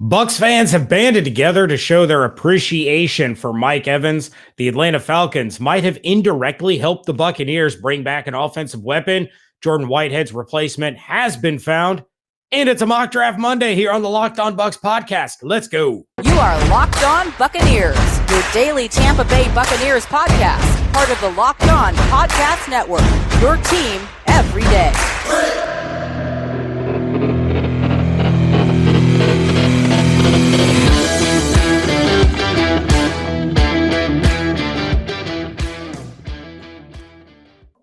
Bucs fans have banded together to show their appreciation for Mike Evans. The Atlanta Falcons might have indirectly helped the Buccaneers bring back an offensive weapon. Jordan Whitehead's replacement has been found. And it's a mock draft Monday here on the Locked On Bucs podcast. Let's go. You are Locked On Buccaneers, your daily Tampa Bay Buccaneers podcast, part of the Locked On Podcast Network, your team every day.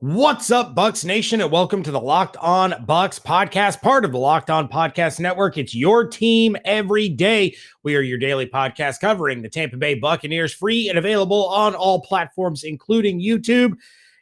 What's up, Bucs Nation, and welcome to the Locked On Bucs podcast, part of the Locked On Podcast Network. It's your team every day. We are your daily podcast covering the Tampa Bay Buccaneers, free and available on all platforms, including YouTube.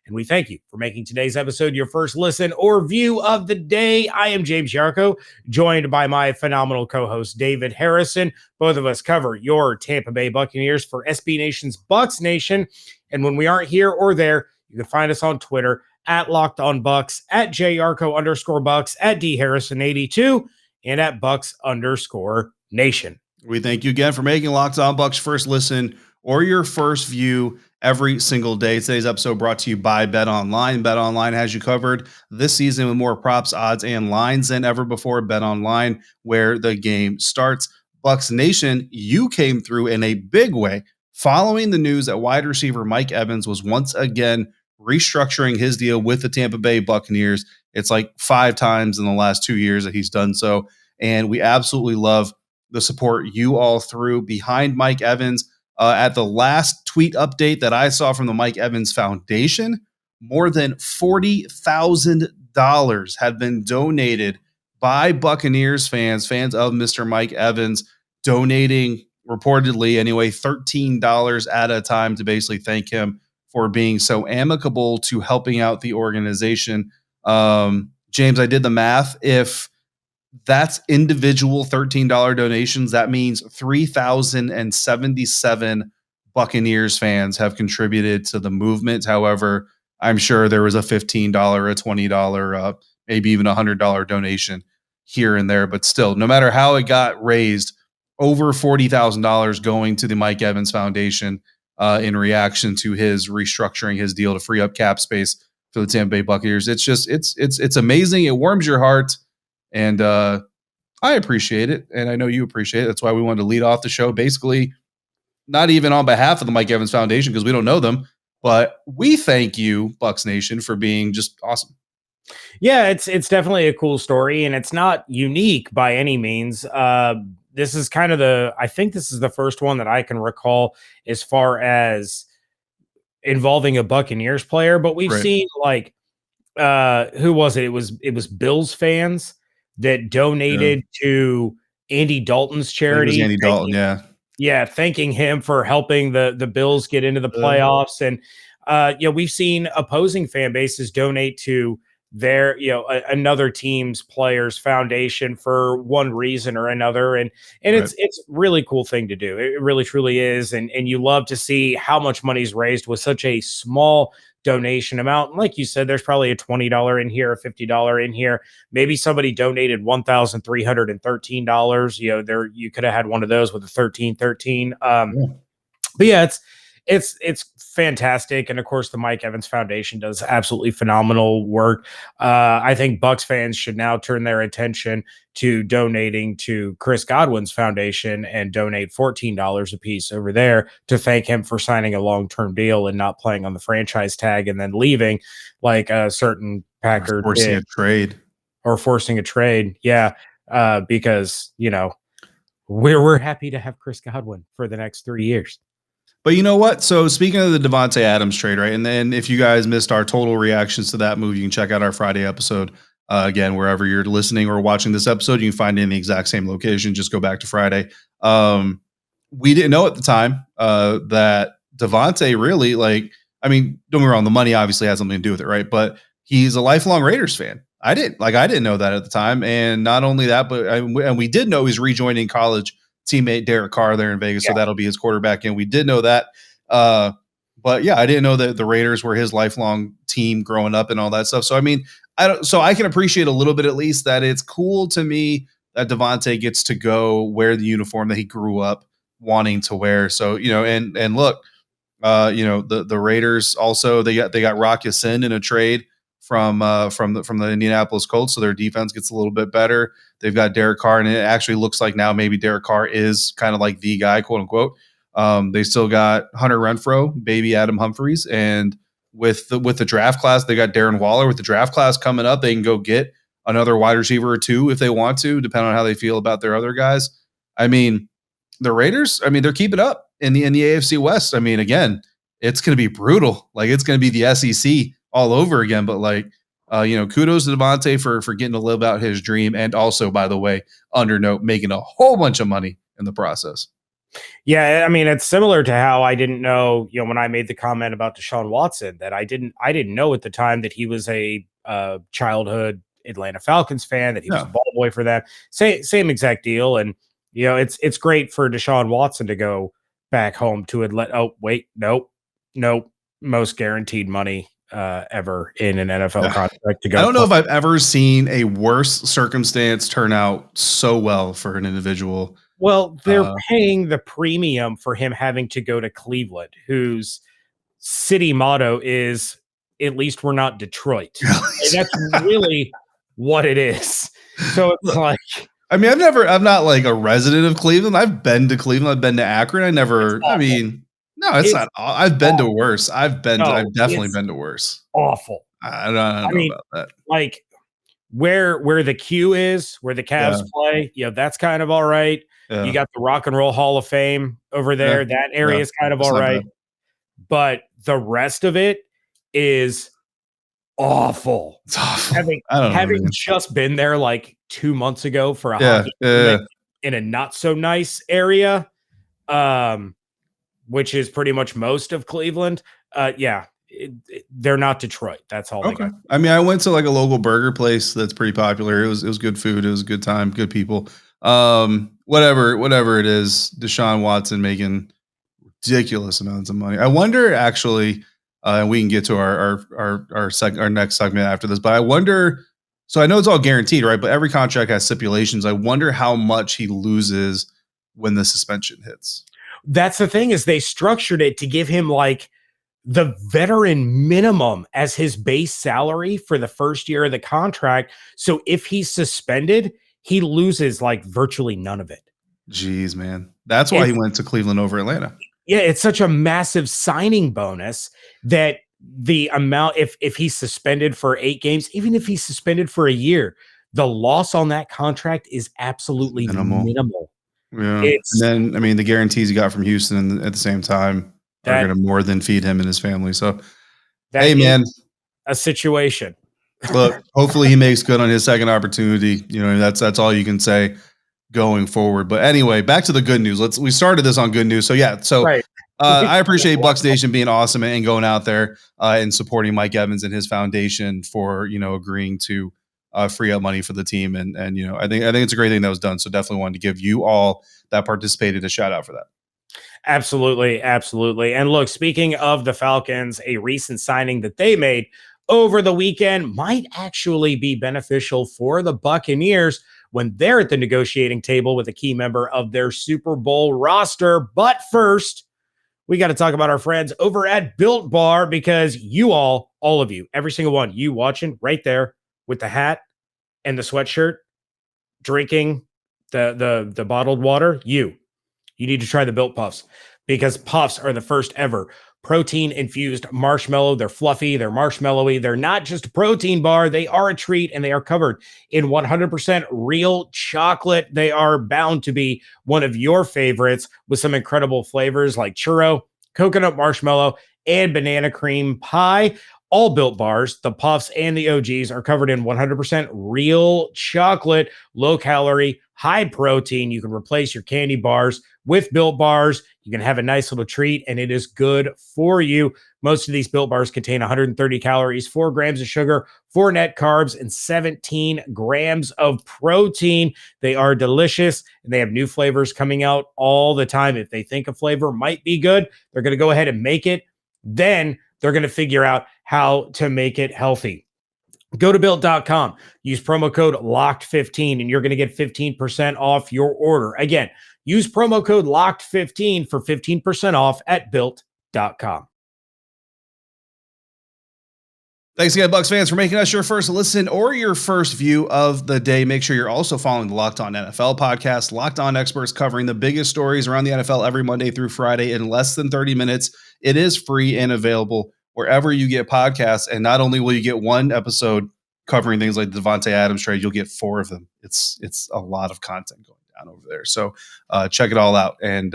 And we thank you for making today's episode your first listen or view of the day. I am James Yarcho, joined by my phenomenal co-host, David Harrison. Both of us cover your Tampa Bay Buccaneers for SB Nation's Bucs Nation. And when we aren't here or there, you can find us on Twitter at Locked On Bucs, at JYarcho_Bucs, at DHarrison82, and at Bucs_Nation. We thank you again for making Locked On Bucs first listen or your first view every single day. Today's episode brought to you by BetOnline. BetOnline has you covered this season with more props, odds, and lines than ever before. BetOnline, where the game starts. Bucs Nation, you came through in a big way following the news that wide receiver Mike Evans was once again restructuring his deal with the Tampa Bay Buccaneers. It's like 5 times in the last 2 years that he's done so. And we absolutely love the support you all threw behind Mike Evans. At the last tweet update that I saw from the Mike Evans Foundation, more than $40,000 had been donated by Buccaneers fans of Mr. Mike Evans, donating reportedly anyway, $13 at a time to basically thank him for being so amicable to helping out the organization. James, I did the math. If that's individual $13 donations, that means 3,077 Buccaneers fans have contributed to the movement. However, I'm sure there was a $15, a $20, maybe even $100 donation here and there. But still, no matter how it got raised, over $40,000 going to the Mike Evans Foundation in reaction to his restructuring his deal to free up cap space for the Tampa Bay Buccaneers. It's just, it's amazing. It warms your heart. And I appreciate it. And I know you appreciate it. That's why we wanted to lead off the show, basically, not even on behalf of the Mike Evans Foundation, because we don't know them, but we thank you, Bucs Nation, for being just awesome. Yeah, it's definitely a cool story, and it's not unique by any means. This is kind of I think this is the first one that I can recall as far as involving a Buccaneers player, but we've seen like, who was it? It was Bills fans that donated to Andy Dalton's charity. Andy Dalton, yeah. Yeah, thanking him for helping the Bills get into the playoffs. And we've seen opposing fan bases donate to their, another team's players foundation for one reason or another. And it's really cool thing to do. It really truly is. And you love to see how much money's raised with such a small donation amount. Like you said, there's probably a $20 in here, a $50 in here. Maybe somebody donated $1,313. There you could have had one of those with a 1313. But yeah, it's fantastic. And of course, the Mike Evans Foundation does absolutely phenomenal work. I think Bucs fans should now turn their attention to donating to Chris Godwin's foundation and donate $14 a piece over there to thank him for signing a long-term deal and not playing on the franchise tag and then leaving like a certain Packer forcing a trade. Yeah. Because, we're happy to have Chris Godwin for the next 3 years. But you know what? So speaking of the Davante Adams trade, right? And then if you guys missed our total reactions to that move, you can check out our Friday episode. Again, wherever you're listening or watching this episode, you can find it in the exact same location. Just go back to Friday. We didn't know at the time that Davante really, don't get me wrong, the money obviously has something to do with it, right? But he's a lifelong Raiders fan. I didn't know that at the time. And not only that, but and we did know he's rejoining college teammate Derek Carr there in Vegas, so that'll be his quarterback. And we did know that. But yeah, I didn't know that the Raiders were his lifelong team growing up and all that stuff. So I mean, I can appreciate a little bit at least that it's cool to me that Davante gets to go wear the uniform that he grew up wanting to wear. So, and look, the Raiders also they got Rock Ya-Sin in a trade from the Indianapolis Colts, so their defense gets a little bit better. They've got Derek Carr, and it actually looks like now maybe Derek Carr is kind of like the guy, quote unquote. They still got Hunter Renfrow, baby Adam Humphries, and with the draft class, they got Darren Waller. With the draft class coming up, they can go get another wide receiver or two if they want to, depending on how they feel about their other guys. I mean, the Raiders, they're keeping up in the AFC West. I mean, again, it's going to be brutal. Like, it's going to be the SEC all over again. But kudos to Davante for getting to live out his dream, and also, by the way, under note, making a whole bunch of money in the process. Yeah, I mean, it's similar to how I didn't know, when I made the comment about Deshaun Watson, that I didn't know at the time that he was a childhood Atlanta Falcons fan, that he was a ball boy for them. Same exact deal. And, it's great for Deshaun Watson to go back home to Atlanta. Oh, wait, nope. Most guaranteed money ever in an NFL contract to go. I don't know if I've ever seen a worse circumstance turn out so well for an individual. Well, they're paying the premium for him having to go to Cleveland, whose city motto is, "At least we're not Detroit." And that's really what it is. So it's like, I'm not like a resident of Cleveland. I've been to Cleveland. I've been to Akron. It's not. I've been to worse. I've definitely been to worse. Awful. I don't know about that. Like where the Q is, where the Cavs play, that's kind of all right. Yeah. You got the Rock and Roll Hall of Fame over there. Yeah. That area is kind of all right. But the rest of it is awful. It's awful. Having just been there like 2 months ago for a hockey tournament in a not so nice area, which is pretty much most of Cleveland. They're not Detroit. That's all. Okay. I went to like a local burger place that's pretty popular. It was good food. It was a good time, good people. Whatever it is, Deshaun Watson making ridiculous amounts of money. I wonder, actually, and we can get to our next segment after this, but I wonder. So I know it's all guaranteed, right? But every contract has stipulations. I wonder how much he loses when the suspension hits. That's the thing, is they structured it to give him like the veteran minimum as his base salary for the first year of the contract. So if he's suspended, he loses like virtually none of it. Jeez, man. That's why he went to Cleveland over Atlanta. Yeah, it's such a massive signing bonus that the amount, if he's suspended for 8 games, even if he's suspended for a year, the loss on that contract is absolutely minimal. Yeah. And then, the guarantees he got from Houston at the same time are going to more than feed him and his family. So, hey, man, a situation. Look, hopefully he makes good on his second opportunity. That's all you can say going forward. But anyway, back to the good news. We started this on good news. So right. I appreciate Bucs Nation being awesome and going out there and supporting Mike Evans and his foundation for, agreeing to free up money for the team. And I think it's a great thing that was done. So definitely wanted to give you all that participated a shout out for that. Absolutely. Absolutely. And look, speaking of the Falcons, a recent signing that they made over the weekend might actually be beneficial for the Buccaneers when they're at the negotiating table with a key member of their Super Bowl roster. But first, we got to talk about our friends over at Built Bar, because you all of you, every single one, you watching right there with the hat and the sweatshirt, drinking the bottled water, you need to try the Built Puffs, because Puffs are the first ever protein-infused marshmallow. They're fluffy, they're marshmallowy. They're not just a protein bar. They are a treat, and they are covered in 100% real chocolate. They are bound to be one of your favorites, with some incredible flavors like churro, coconut marshmallow, and banana cream pie. All Built Bars, the Puffs and the OGs, are covered in 100% real chocolate, low calorie, high protein. You can replace your candy bars with Built Bars. You can have a nice little treat, and it is good for you. Most of these Built Bars contain 130 calories, 4 grams of sugar, 4 net carbs, and 17 grams of protein. They are delicious, and they have new flavors coming out all the time. If they think a flavor might be good, they're going to go ahead and make it. Then they're going to figure out how to make it healthy. Go to built.com, use promo code LOCKED15, and you're going to get 15% off your order. Again, use promo code LOCKED15 for 15% off at built.com. Thanks again, Bucs fans, for making us your first listen or your first view of the day. Make sure you're also following the Locked On NFL podcast. Locked On experts covering the biggest stories around the NFL every Monday through Friday in less than 30 minutes. It is free and available wherever you get podcasts. And not only will you get one episode covering things like the Davante Adams trade, you'll get 4 of them. It's a lot of content going down over there. So check it all out. And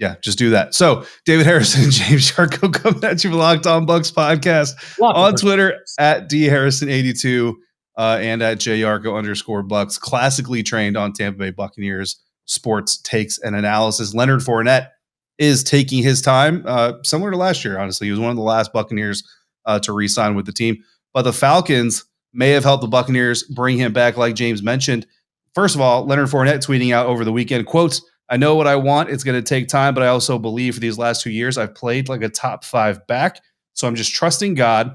yeah, just do that. So David Harrison and James Yarcho coming at you for Locked On Bucs podcast on Twitter at DHarrison82 and at JYarcho_Bucs. Classically trained on Tampa Bay Buccaneers sports takes and analysis. Leonard Fournette is taking his time, similar to last year, honestly. He was one of the last Buccaneers to re-sign with the team. But the Falcons may have helped the Buccaneers bring him back, like James mentioned. First of all, Leonard Fournette tweeting out over the weekend, quote, "I know what I want. It's going to take time, but I also believe for these last 2 years, I've played like a top 5 back. So I'm just trusting God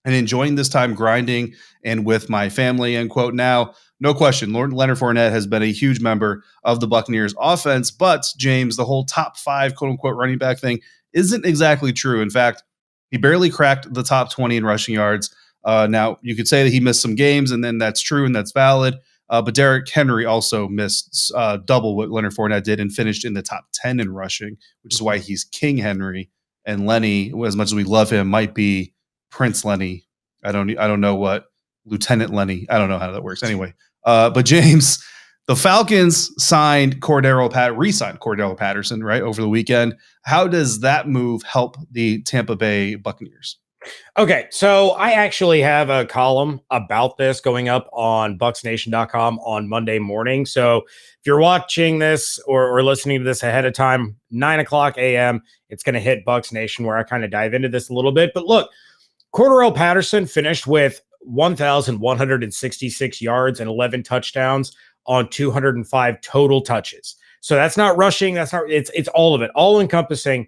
and enjoying this time grinding and with my family," end quote. Now, no question, Leonard Fournette has been a huge member of the Buccaneers offense, but James, the whole top 5 quote unquote running back thing isn't exactly true. In fact, he barely cracked the top 20 in rushing yards. Now, you could say that he missed some games, and then that's true and that's valid. But Derrick Henry also missed double what Leonard Fournette did and finished in the top 10 in rushing, which is why he's King Henry. And Lenny, as much as we love him, might be Prince Lenny. I don't know what Lieutenant Lenny. I don't know how that works. Anyway, but James, the Falcons re-signed Cordarrelle Patterson, right, over the weekend. How does that move help the Tampa Bay Buccaneers? Okay, so I actually have a column about this going up on BucsNation.com on Monday morning. So if you're watching this or listening to this ahead of time, 9 o'clock a.m., it's going to hit Bucs Nation, where I kind of dive into this a little bit. But look, Cordarrelle Patterson finished with 1,166 yards and 11 touchdowns on 205 total touches. So that's not rushing. It's all of it, all encompassing.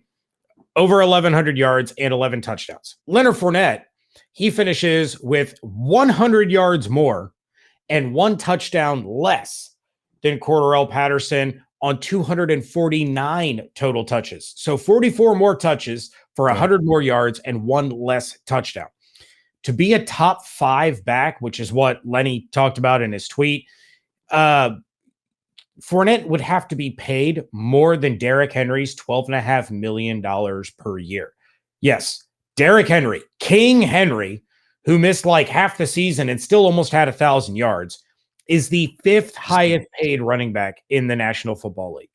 Over 1,100 yards and 11 touchdowns. Leonard Fournette, he finishes with 100 yards more and 1 touchdown less than Cordarrelle Patterson on 249 total touches. So 44 more touches for 100 more yards and 1 less touchdown. To be a top 5 back, which is what Lenny talked about in his tweet, Fournette would have to be paid more than Derrick Henry's $12.5 million per year. Yes, Derrick Henry, King Henry, who missed like half the season and still almost had 1,000 yards, is the 5th highest paid running back in the National Football League.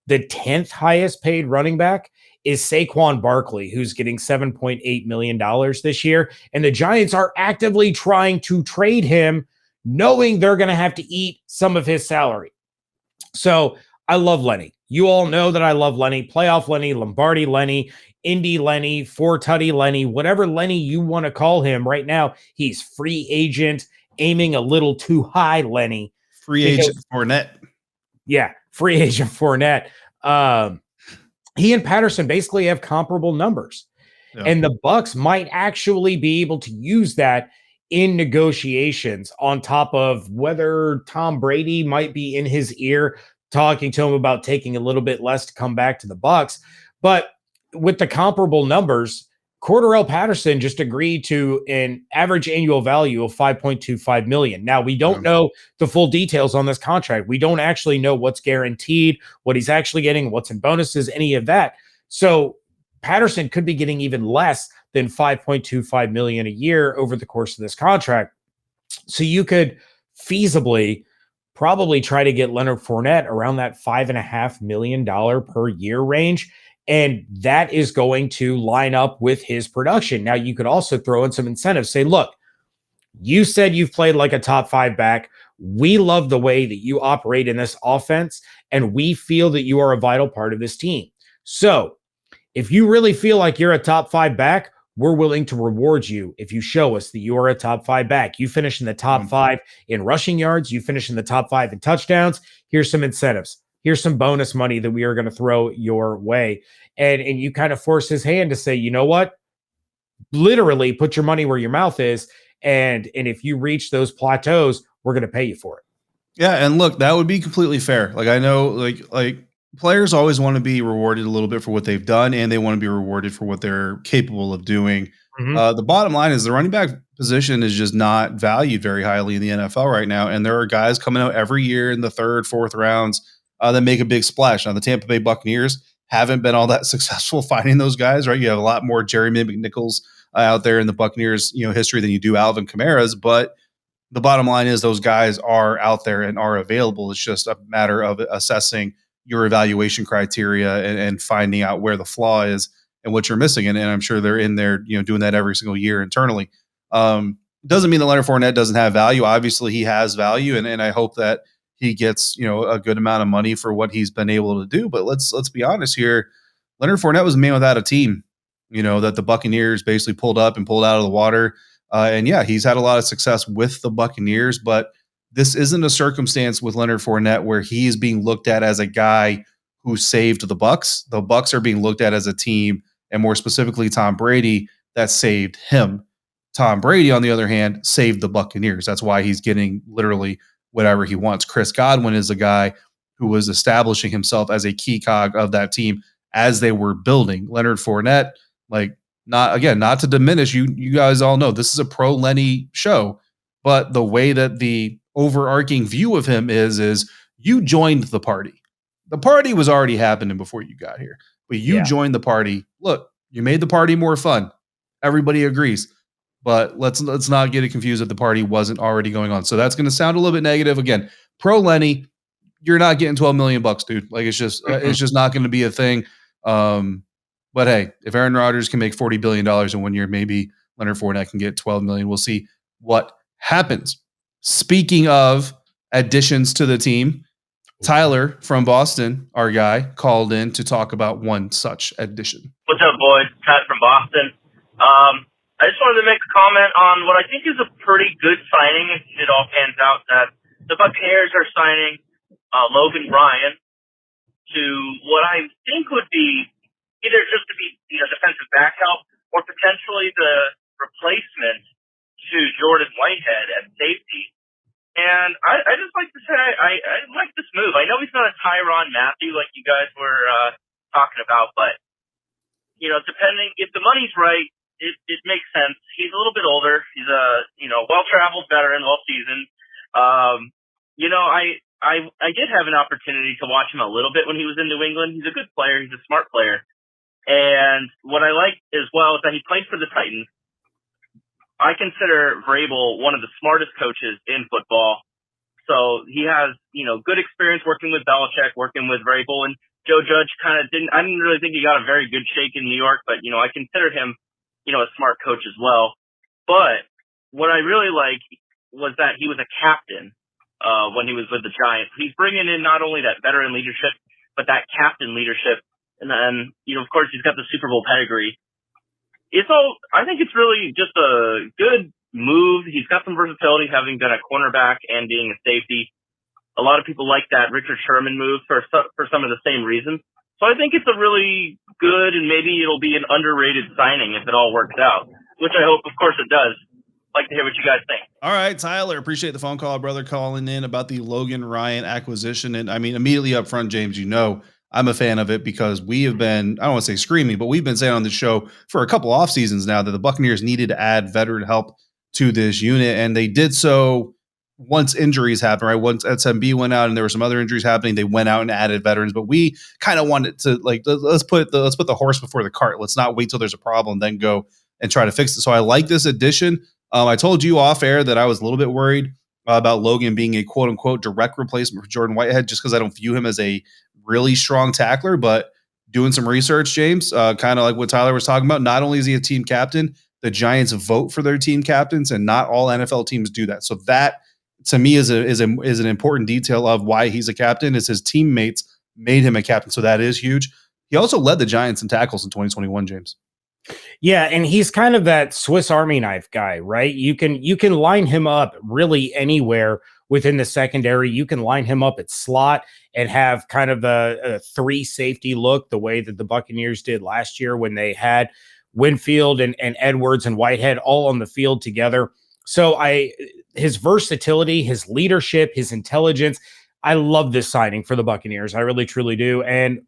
The 10th highest paid running back is Saquon Barkley, who's getting $7.8 million this year. And the Giants are actively trying to trade him, knowing they're going to have to eat some of his salary. So I love Lenny. You all know that I love Lenny. Playoff Lenny, Lombardi Lenny, Indy Lenny, Four-Tutty Lenny, whatever Lenny you want to call him right now. He's free agent, aiming a little too high Lenny. Free agent Fournette. Yeah, free agent Fournette. He and Patterson basically have comparable numbers. Yeah. And the Bucs might actually be able to use that in negotiations, on top of whether Tom Brady might be in his ear talking to him about taking a little bit less to come back to the Bucs. But with the comparable numbers, Cordarrelle Patterson just agreed to an average annual value of $5.25 million. Now, we don't know the full details on this contract. We don't actually know what's guaranteed, what he's actually getting, what's in bonuses, any of that. So Patterson could be getting even less than $5.25 million a year over the course of this contract. So you could feasibly probably try to get Leonard Fournette around that $5.5 million per year range. And that is going to line up with his production. Now, you could also throw in some incentives. Say, look, you said you've played like a top 5 back. We love the way that you operate in this offense, and we feel that you are a vital part of this team. So if you really feel like you're a top 5 back, we're willing to reward you if you show us that you are a top 5 back. You finish in the top 5 in rushing yards. You finish in the top 5 in touchdowns. Here's some incentives. Here's some bonus money that we are going to throw your way. And you kind of force his hand to say, you know what? Literally put your money where your mouth is And if you reach those plateaus, we're going to pay you for it. Yeah, and look, that would be completely fair. Like I know, like players always want to be rewarded a little bit for what they've done, and they want to be rewarded for what they're capable of doing. The bottom line is the running back position is just not valued very highly in the NFL right now, and there are guys coming out every year in the third, fourth rounds that make a big splash. Now, the Tampa Bay Buccaneers haven't been all that successful finding those guys, right? You have a lot more Jeremy McNichols out there in the Buccaneers, history than you do Alvin Kamara's, but the bottom line is those guys are out there and are available. It's just a matter of assessing your evaluation criteria and finding out where the flaw is and what you're missing. And I'm sure they're in there, doing that every single year internally. Doesn't mean that Leonard Fournette doesn't have value. Obviously he has value. And I hope that he gets, a good amount of money for what he's been able to do. But let's be honest here. Leonard Fournette was a man without a team, that the Buccaneers basically pulled up and pulled out of the water. And yeah, he's had a lot of success with the Buccaneers, but this isn't a circumstance with Leonard Fournette where he is being looked at as a guy who saved the Bucs. The Bucs are being looked at as a team, and more specifically Tom Brady, that saved him. Tom Brady, on the other hand, saved the Buccaneers. That's why he's getting literally whatever he wants. Chris Godwin is a guy who was establishing himself as a key cog of that team as they were building. Leonard Fournette, not to diminish you guys all know this is a pro Lenny show, but the way that the overarching view of him is you joined the party. The party was already happening before you got here, but you joined the party. Look, you made the party more fun. Everybody agrees, but let's not get it confused that the party wasn't already going on. So that's going to sound a little bit negative. Again, pro Lenny, you're not getting $12 million, dude. Like it's just not going to be a thing. But hey, if Aaron Rodgers can make $40 billion in 1 year, maybe Leonard Fournette can get $12 million. We'll see what happens. Speaking of additions to the team, Tyler from Boston, our guy, called in to talk about one such addition. What's up, boys? Pat from Boston. I just wanted to make a comment on what I think is a pretty good signing if it all pans out, that the Buccaneers are signing Logan Ryan to what I think would be either just to be defensive back help or potentially the replacement to Jordan Whitehead at safety. And I just like to say I like this move. I know he's not a Tyrann Mathieu like you guys were talking about, but depending if the money's right, it makes sense. He's a little bit older. He's a well-traveled veteran, well-seasoned. I did have an opportunity to watch him a little bit when he was in New England. He's a good player. He's a smart player. And what I like as well is that he played for the Titans. I consider Vrabel one of the smartest coaches in football. So he has, good experience working with Belichick, working with Vrabel, and Joe Judge I didn't really think he got a very good shake in New York, but, I consider him, a smart coach as well. But what I really like was that he was a captain, when he was with the Giants. He's bringing in not only that veteran leadership, but that captain leadership. And then, of course, he's got the Super Bowl pedigree. I think it's really just a good move. He's got some versatility, having been a cornerback and being a safety. A lot of people like that Richard Sherman move for some of the same reasons. So I think it's a really good, and maybe it'll be an underrated signing if it all works out, which I hope, of course, it does. Like to hear what you guys think. All right, Tyler, appreciate the phone call, brother, calling in about the Logan Ryan acquisition. And I mean, immediately up front, James, I'm a fan of it because we have been, I don't want to say screaming, but we've been saying on the show for a couple off seasons now that the Buccaneers needed to add veteran help to this unit. And they did so once injuries happened, right? Once SMB went out and there were some other injuries happening, they went out and added veterans, but we kind of wanted to let's put the horse before the cart. Let's not wait till there's a problem, then go and try to fix it. So I like this addition. I told you off air that I was a little bit worried about Logan being a quote unquote direct replacement for Jordan Whitehead, just because I don't view him as a really strong tackler. But doing some research, James, kind of like what Tyler was talking about, not only is he a team captain, the Giants vote for their team captains, and not all NFL teams do that. So that, to me, is an important detail of why he's a captain, is his teammates made him a captain. So that is huge. He also led the Giants in tackles in 2021, James. Yeah, and he's kind of that Swiss Army knife guy, right? You can line him up really anywhere within the secondary. You can line him up at slot and have kind of a three safety look, the way that the Buccaneers did last year when they had Winfield and Edwards and Whitehead all on the field together. So his versatility, his leadership, his intelligence, I love this signing for the Buccaneers. I really, truly do. And,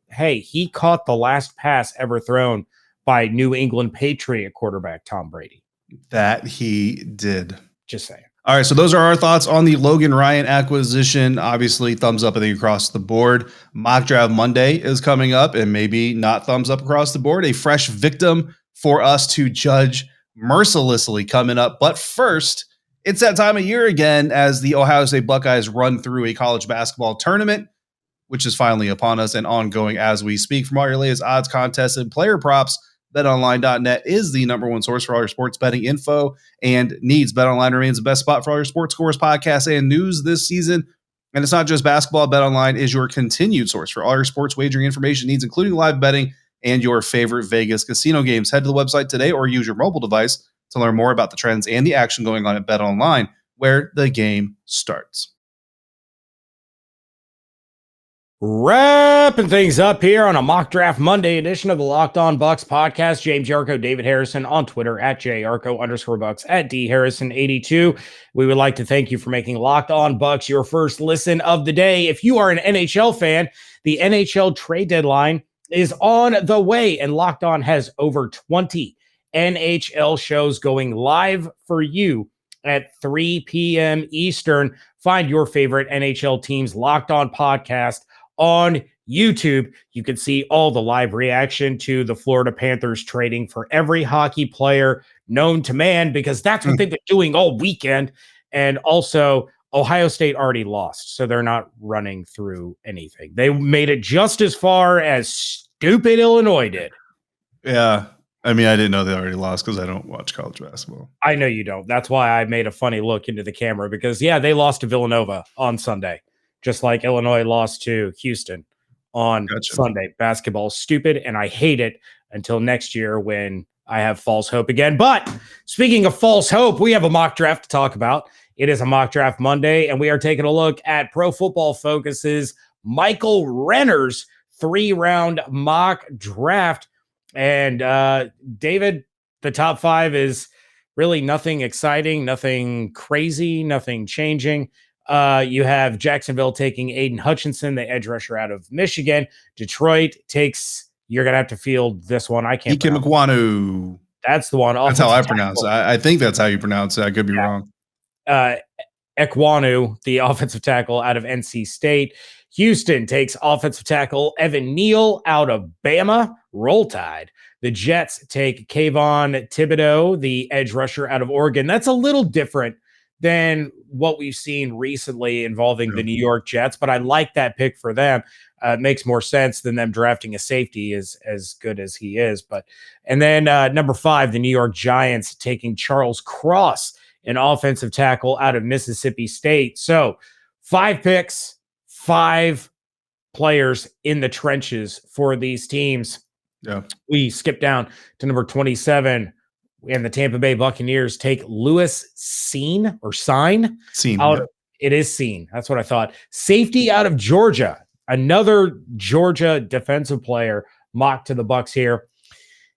hey, he caught the last pass ever thrown by New England Patriot quarterback Tom Brady. That he did. Just saying. All right, so those are our thoughts on the Logan Ryan acquisition. Obviously, thumbs up, I think, across the board. Mock Draft Monday is coming up, and maybe not thumbs up across the board. A fresh victim for us to judge mercilessly coming up. But first, it's that time of year again as the Ohio State Buckeyes run through a college basketball tournament, which is finally upon us and ongoing as we speak. From all your latest odds, contests, and player props, BetOnline.net is the number one source for all your sports betting info and needs. BetOnline remains the best spot for all your sports scores, podcasts, and news this season. And it's not just basketball. BetOnline is your continued source for all your sports wagering information needs, including live betting and your favorite Vegas casino games. Head to the website today or use your mobile device to learn more about the trends and the action going on at BetOnline, where the game starts. Wrapping things up here on a Mock Draft Monday edition of the Locked On Bucs podcast. James Yarcho, David Harrison on Twitter at @JYarcho_Bucs at DHarrison82. We would like to thank you for making Locked On Bucs your first listen of the day. If you are an NHL fan, the NHL trade deadline is on the way, and Locked On has over 20 NHL shows going live for you at 3 p.m. Eastern. Find your favorite NHL team's Locked On podcast on YouTube. You can see all the live reaction to the Florida Panthers trading for every hockey player known to man, because that's what they've been doing all weekend. And also, Ohio State already lost, so they're not running through anything. They made it just as far as stupid Illinois did. Yeah. I mean, I didn't know they already lost because I don't watch college basketball. I know you don't. That's why I made a funny look into the camera, because, yeah, they lost to Villanova on Sunday, just like Illinois lost to Houston on Sunday. Basketball is stupid, and I hate it until next year when I have false hope again. But speaking of false hope, we have a mock draft to talk about. It is a Mock Draft Monday, and we are taking a look at Pro Football Focus's Michael Renner's 3-round mock draft. And David, the top 5 is really nothing exciting, nothing crazy, nothing changing. You have Jacksonville taking Aiden Hutchinson, the edge rusher out of Michigan. Detroit takes, you're going to have to field this one. I can't. Ike Mekwonu. That's the one. That's how I pronounce it. I think that's how you pronounce it. I could be wrong. Ekwonu, the offensive tackle out of NC State. Houston takes offensive tackle Evan Neal out of Bama. Roll Tide. The Jets take Kayvon Thibodeau, the edge rusher out of Oregon. That's a little different than what we've seen recently involving the New York Jets, but I like that pick for them. It makes more sense than them drafting a safety as good as he is. And then number 5, the New York Giants taking Charles Cross, an offensive tackle out of Mississippi State. So 5 picks, 5 players in the trenches for these teams. Yeah. We skip down to number 27, and the Tampa Bay Buccaneers take Lewis Cine. It is Cine. That's what I thought. Safety out of Georgia. Another Georgia defensive player mocked to the Bucs here.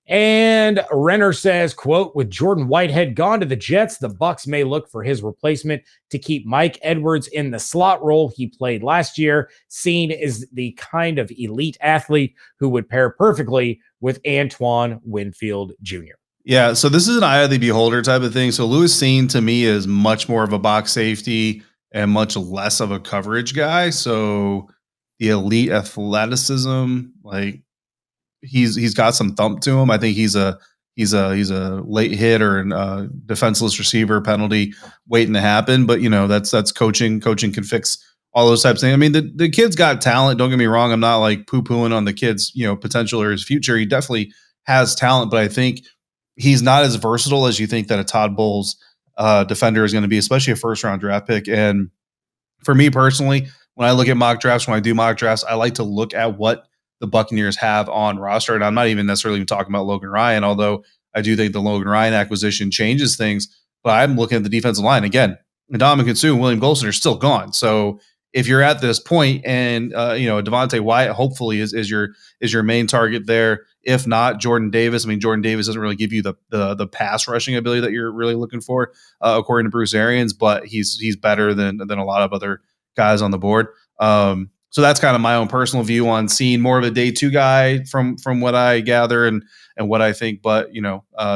And Renner says, quote, with Jordan Whitehead gone to the Jets, the Bucs may look for his replacement to keep Mike Edwards in the slot role he played last year. Cine is the kind of elite athlete who would pair perfectly with Antoine Winfield Jr. Yeah, so this is an eye of the beholder type of thing. So Lewis Cine to me is much more of a box safety and much less of a coverage guy. So the elite athleticism, like he's got some thump to him. I think he's a late hit or a defenseless receiver penalty waiting to happen. But that's coaching. Coaching can fix all those types of things. I mean, the kid's got talent. Don't get me wrong. I'm not like poo-pooing on the kid's potential or his future. He definitely has talent, but I think he's not as versatile as you think that a Todd Bowles defender is going to be, especially a first-round draft pick. And for me personally, when I look at mock drafts, when I do mock drafts, I like to look at what the Buccaneers have on roster. And I'm not even necessarily even talking about Logan Ryan, although I do think the Logan Ryan acquisition changes things. But I'm looking at the defensive line. Again, Ndamukong Suh and William Golson are still gone. So if you're at this point and Davante Wyatt hopefully is your main target there. If not, Jordan Davis. I mean, Jordan Davis doesn't really give you the pass rushing ability that you're really looking for, according to Bruce Arians, but he's better than a lot of other guys on the board. So that's kind of my own personal view on Cine, more of a day two guy from what I gather and what I think. But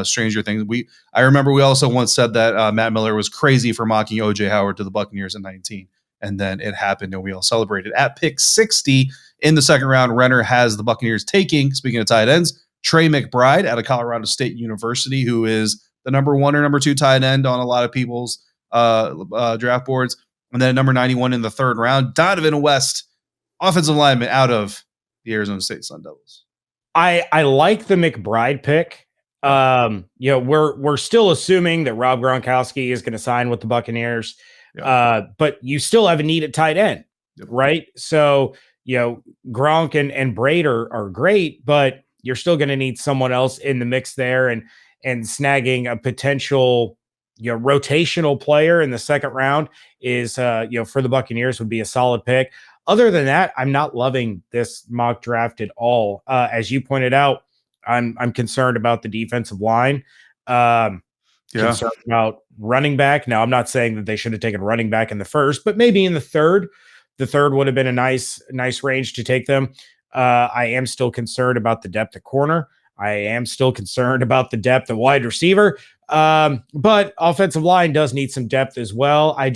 stranger things. I remember we also once said that Matt Miller was crazy for mocking OJ Howard to the Buccaneers in 19. And then it happened, and we all celebrated. At pick 60 in the second round, Renner has the Buccaneers taking, speaking of tight ends, Trey McBride out of Colorado State University, who is the number 1 or number 2 tight end on a lot of people's draft boards. And then number 91 in the third round, Dohnovan West, offensive lineman out of the Arizona State Sun Devils. I like the McBride pick. We're still assuming that Rob Gronkowski is going to sign with the Buccaneers. But you still have a need at tight end, right? So, Gronk and Braid are great, but you're still going to need someone else in the mix there, and snagging a potential, rotational player in the second round is, for the Buccaneers would be a solid pick. Other than that, I'm not loving this mock draft at all. As you pointed out, I'm concerned about the defensive line. Concerned about running back. Now, I'm not saying that they should have taken running back in the first, but maybe in the third. The third would have been a nice range to take them. I am still concerned about the depth at corner. I am still concerned about the depth at wide receiver. But offensive line does need some depth as well. I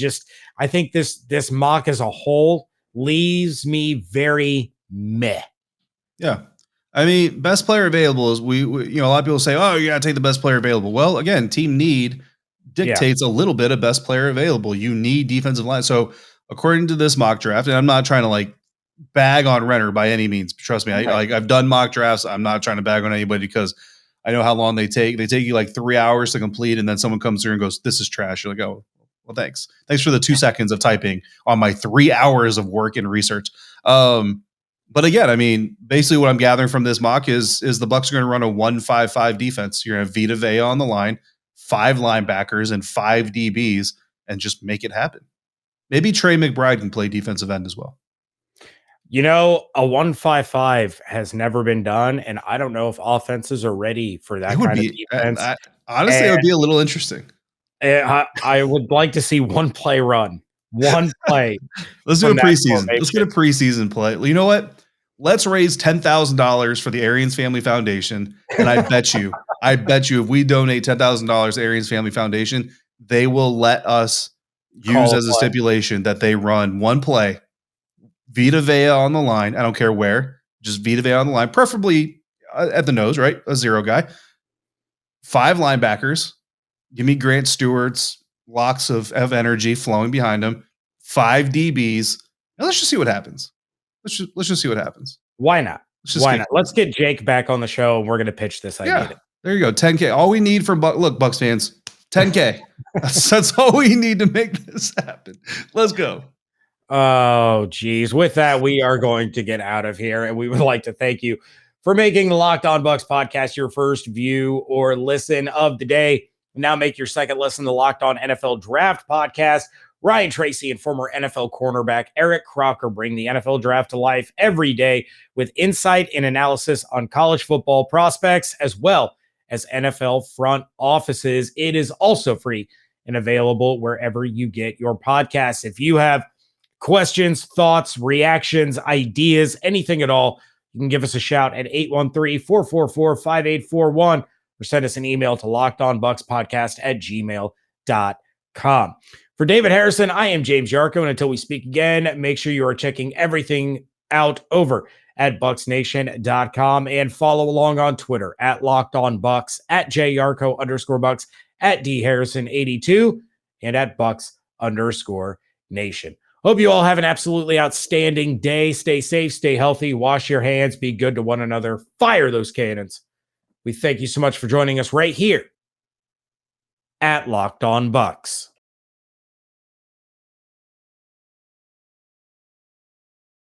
think this mock as a whole leaves me very meh. Yeah. I mean, best player available is we a lot of people say, oh, you got to take the best player available. Well, again, team need dictates a little bit of best player available. You need defensive line. So according to this mock draft, and I'm not trying to bag on Renner by any means. Trust me. I've done mock drafts. I'm not trying to bag on anybody because I know how long they take. They take you 3 hours to complete. And then someone comes through and goes, this is trash. You're like, oh, well, thanks. Thanks for the 2 seconds of typing on my 3 hours of work and research. But again, I mean, basically what I'm gathering from this mock is the Bucs are going to run a 1-5-5 defense. You're going to have Vita Vea on the line, 5 linebackers and 5 DBs, and just make it happen. Maybe Trey McBride can play defensive end as well. A 1-5-5 has never been done, and I don't know if offenses are ready for that kind of defense. Honestly, it would be a little interesting. I would like to see one play run. One play. Let's do a preseason. Let's get a preseason play. You know what? Let's raise $10,000 for the Arians Family Foundation. And I bet you if we donate $10,000 to Arians Family Foundation, they will let us use as a stipulation that they run one play, Vita Vea on the line. I don't care where, just Vita Vea on the line, preferably at the nose, right? A 0 guy. 5 linebackers. Give me Grant Stewart's locks of energy flowing behind him. 5 DBs. Now let's just see what happens. Let's just see what happens. Why not? Let's get Jake back on the show, and we're going to pitch this idea. Yeah, there you go. 10K. All we need from Bucs fans, 10K. that's all we need to make this happen. Let's go. Oh, geez. With that, we are going to get out of here, and we would like to thank you for making the Locked On Bucs podcast your first view or listen of the day. Now make your second listen to the Locked On NFL Draft podcast. Ryan Tracy and former NFL cornerback Eric Crocker bring the NFL Draft to life every day with insight and analysis on college football prospects as well as NFL front offices. It is also free and available wherever you get your podcasts. If you have questions, thoughts, reactions, ideas, anything at all, you can give us a shout at 813-444-5841 or send us an email to lockedonbuckspodcast@gmail.com. For David Harrison, I am James Yarcho, and until we speak again, make sure you are checking everything out over at bucksnation.com and follow along on Twitter at LockedOnBucs, at JYarcho_Bucks, at DHarrison82, and at Bucs_Nation. Hope you all have an absolutely outstanding day. Stay safe, stay healthy, wash your hands, be good to one another, fire those cannons. We thank you so much for joining us right here at Locked On Bucs.